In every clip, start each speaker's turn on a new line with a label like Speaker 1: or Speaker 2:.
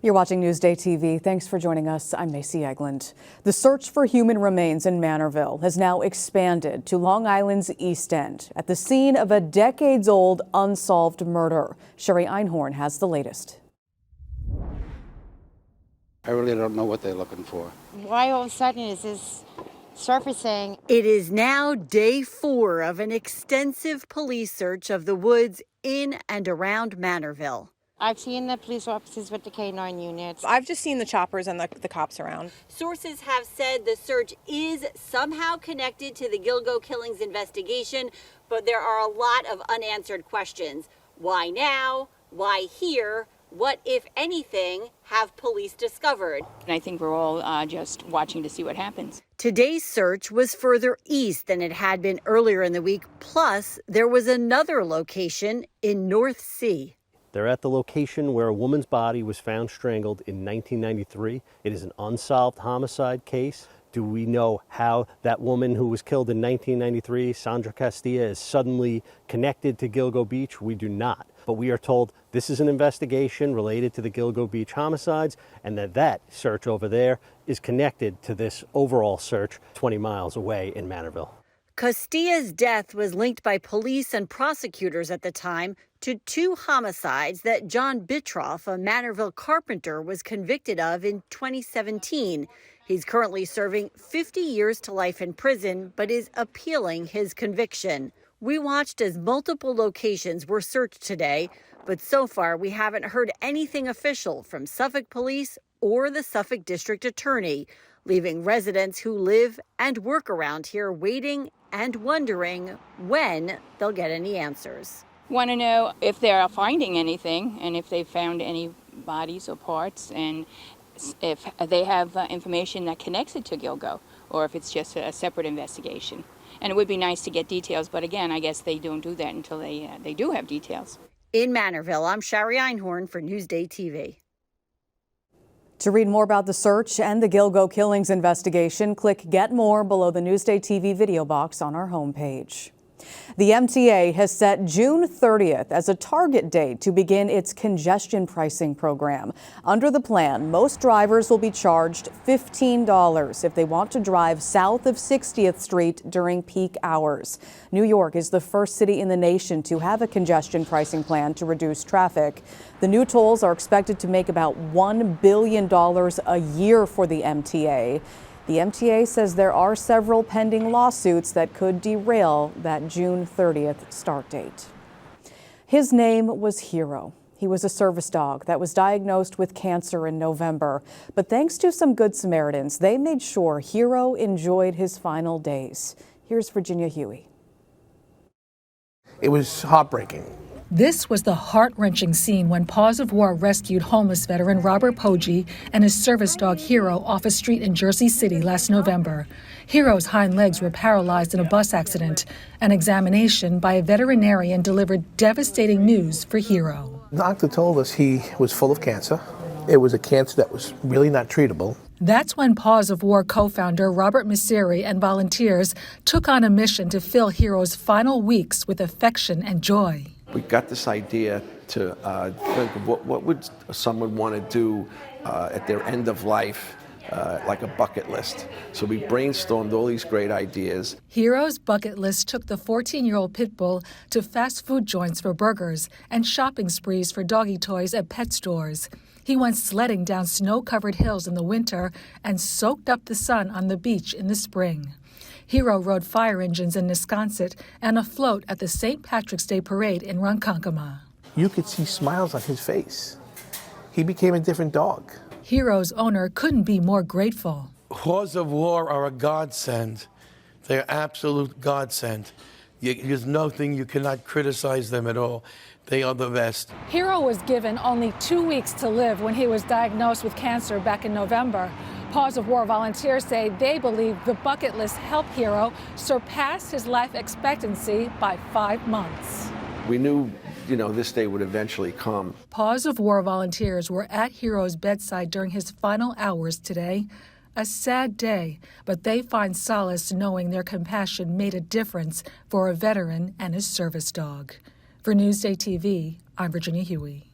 Speaker 1: You're watching Newsday TV. Thanks for joining us. I'm Macy Eglund. The search for human remains in Manville has now expanded to Long Island's East End at the scene of a decades-old unsolved murder. Sherry Einhorn has the latest.
Speaker 2: I really don't know what they're looking for.
Speaker 3: Why all of a sudden is this surfacing?
Speaker 4: It is now day 4 of an extensive police search of the woods in and around Manville.
Speaker 3: I've seen the police officers with the K-9 units.
Speaker 5: I've just seen the choppers and the cops around.
Speaker 4: Sources have said the search is somehow connected to the Gilgo killings investigation, but there are a lot of unanswered questions. Why now? Why here? What, if anything, have police discovered?
Speaker 6: And I think we're all just watching to see what happens.
Speaker 4: Today's search was further east than it had been earlier in the week. Plus, there was another location in North Sea.
Speaker 7: They're at the location where a woman's body was found strangled in 1993. It is an unsolved homicide case. Do we know how that woman who was killed in 1993, Sandra Castilla, is suddenly connected to Gilgo Beach? We do not. But we are told this is an investigation related to the Gilgo Beach homicides, and that search over there is connected to this overall search 20 miles away in Manville.
Speaker 4: Castilla's death was linked by police and prosecutors at the time to 2 homicides that John Bittroff, a Manville carpenter, was convicted of in 2017. He's currently serving 50 years to life in prison, but is appealing his conviction. We watched as multiple locations were searched today, but so far we haven't heard anything official from Suffolk Police or the Suffolk District Attorney, leaving residents who live and work around here waiting and wondering when they'll get any answers.
Speaker 6: Want to know if they are finding anything and if they've found any bodies or parts, and if they have information that connects it to Gilgo, or if it's just a separate investigation. And it would be nice to get details, but again, I guess they don't do that until they do have details.
Speaker 4: In Manville, I'm Sherry Einhorn for Newsday TV.
Speaker 1: To read more about the search and the Gilgo killings investigation, click Get More below the Newsday TV video box on our homepage. The MTA has set June 30th as a target date to begin its congestion pricing program. Under the plan, most drivers will be charged $15 if they want to drive south of 60th Street during peak hours. New York is the first city in the nation to have a congestion pricing plan to reduce traffic. The new tolls are expected to make about $1 billion a year for the MTA. The MTA says there are several pending lawsuits that could derail that June 30th start date. His name was Hero. He was a service dog that was diagnosed with cancer in November. But thanks to some Good Samaritans, they made sure Hero enjoyed his final days. Here's Virginia Huey.
Speaker 8: It was heartbreaking.
Speaker 9: This was the heart-wrenching scene when Paws of War rescued homeless veteran Robert Poggi and his service dog Hero off a street in Jersey City last November. Hero's hind legs were paralyzed in a bus accident. An examination by a veterinarian delivered devastating news for Hero.
Speaker 8: The doctor told us he was full of cancer. It was a cancer that was really not treatable.
Speaker 9: That's when Paws of War co-founder Robert Misery and volunteers took on a mission to fill Hero's final weeks with affection and joy.
Speaker 10: We got this idea to think of what would someone want to do at their end of life, like a bucket list. So we brainstormed all these great ideas.
Speaker 9: Hero's bucket list took the 14-year-old pit bull to fast food joints for burgers and shopping sprees for doggy toys at pet stores. He went sledding down snow-covered hills in the winter and soaked up the sun on the beach in the spring. Hero rode fire engines in Wisconsin and afloat at the St. Patrick's Day Parade in Ronkonkoma.
Speaker 8: You could see smiles on his face. He became a different dog.
Speaker 9: Hero's owner couldn't be more grateful.
Speaker 11: Paws of War are a godsend. They're absolute godsend. There's nothing, you cannot criticize them at all. They are the best.
Speaker 9: Hero was given only 2 weeks to live when he was diagnosed with cancer back in November. Paws of War volunteers say they believe the bucket list helped Hero surpass his life expectancy by 5 months.
Speaker 10: We knew, this day would eventually come.
Speaker 9: Paws of War volunteers were at Hero's bedside during his final hours today. A sad day, but they find solace knowing their compassion made a difference for a veteran and his service dog. For Newsday TV, I'm Virginia Huey.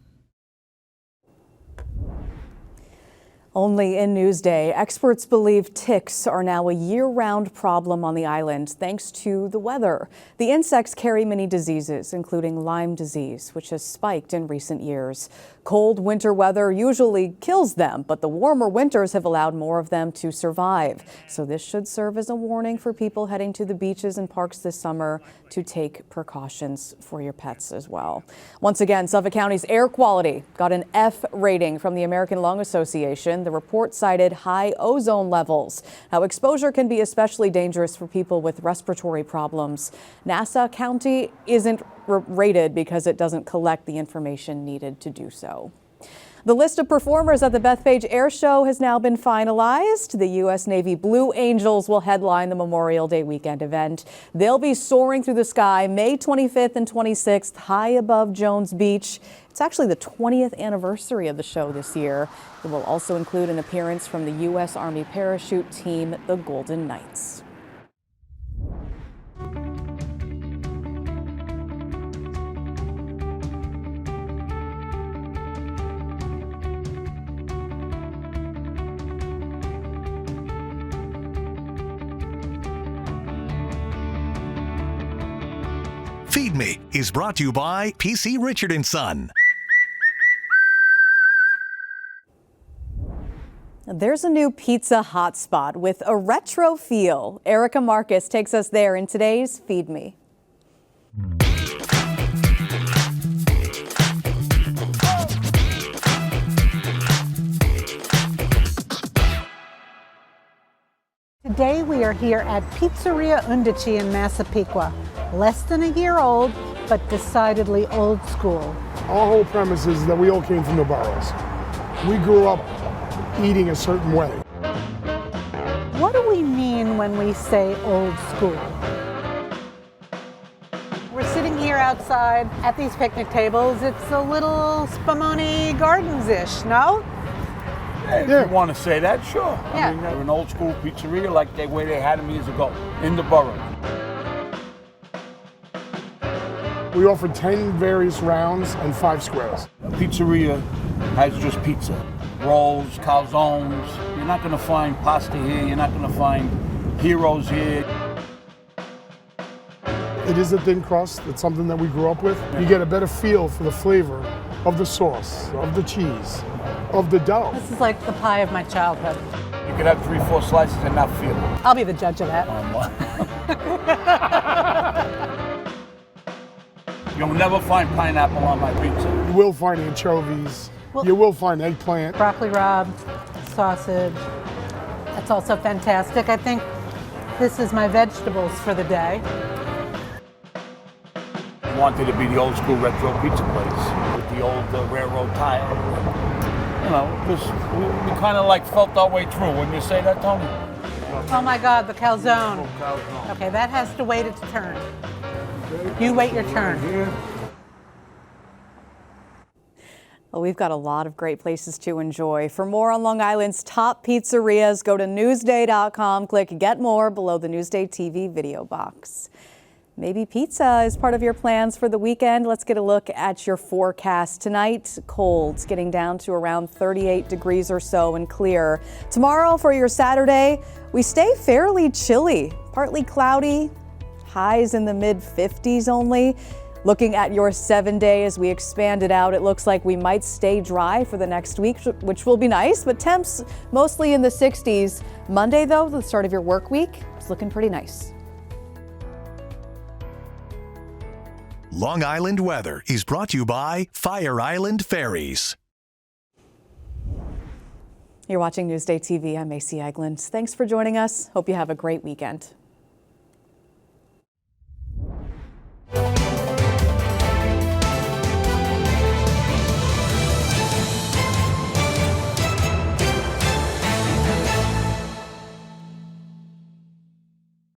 Speaker 1: Only in Newsday, experts believe ticks are now a year-round problem on the island thanks to the weather. The insects carry many diseases, including Lyme disease, which has spiked in recent years. Cold winter weather usually kills them, but the warmer winters have allowed more of them to survive. So this should serve as a warning for people heading to the beaches and parks this summer to take precautions for your pets as well. Once again, Suffolk County's air quality got an F rating from the American Lung Association. The report cited high ozone levels. Now, exposure can be especially dangerous for people with respiratory problems. Nassau County isn't rated because it doesn't collect the information needed to do so. The list of performers at the Bethpage Air Show has now been finalized. The U.S. Navy Blue Angels will headline the Memorial Day weekend event. They'll be soaring through the sky May 25th and 26th, high above Jones Beach. It's actually the 20th anniversary of the show this year. It will also include an appearance from the U.S. Army parachute team, the Golden Knights.
Speaker 12: Feed Me is brought to you by PC Richard & Son.
Speaker 1: There's a new pizza hotspot with a retro feel. Erica Marcus takes us there in today's Feed Me.
Speaker 13: Today we are here at Pizzeria Undici in Massapequa. Less than a year old, but decidedly old school.
Speaker 14: Our whole premise is that we all came from the boroughs. We grew up eating a certain way.
Speaker 13: What do we mean when we say old school? We're sitting here outside at these picnic tables. It's a little Spumoni Gardens-ish, no?
Speaker 15: If you want to say that, sure.
Speaker 13: Yeah.
Speaker 15: I mean, they're an old school pizzeria like the way they had them years ago in the borough.
Speaker 14: We offer 10 various rounds and 5 squares.
Speaker 15: A pizzeria has just pizza. Rolls, calzones. You're not going to find pasta here. You're not going to find heroes here.
Speaker 14: It is a thin crust. It's something that we grew up with. You get a better feel for the flavor of the sauce, of the cheese, of the dough.
Speaker 13: This is like the pie of my childhood.
Speaker 15: You could have 3-4 slices and not feel it.
Speaker 13: I'll be the judge of that.
Speaker 15: You'll never find pineapple on my pizza.
Speaker 14: You will find anchovies. You will find eggplant.
Speaker 13: Broccoli rabe, sausage. That's also fantastic. I think this is my vegetables for the day.
Speaker 15: I wanted to be the old school retro pizza place with the old railroad tile. You know, because we kind of like felt our way through. Wouldn't you say that, Tony?
Speaker 13: Oh my God, the calzone. Okay, that has to wait its turn. You wait your turn.
Speaker 1: Well, we've got a lot of great places to enjoy. For more on Long Island's top pizzerias, go to Newsday.com, click Get More below the Newsday TV video box. Maybe pizza is part of your plans for the weekend. Let's get a look at your forecast. Tonight, cold, getting down to around 38 degrees or so and clear. Tomorrow for your Saturday, we stay fairly chilly, partly cloudy, highs in the mid-50s only. Looking at your 7-day as we expand it out, it looks like we might stay dry for the next week, which will be nice, but temps mostly in the 60s. Monday, though, the start of your work week, is looking pretty nice.
Speaker 12: Long Island weather is brought to you by Fire Island Ferries.
Speaker 1: You're watching Newsday TV. I'm Macy Eglund. Thanks for joining us. Hope you have a great weekend.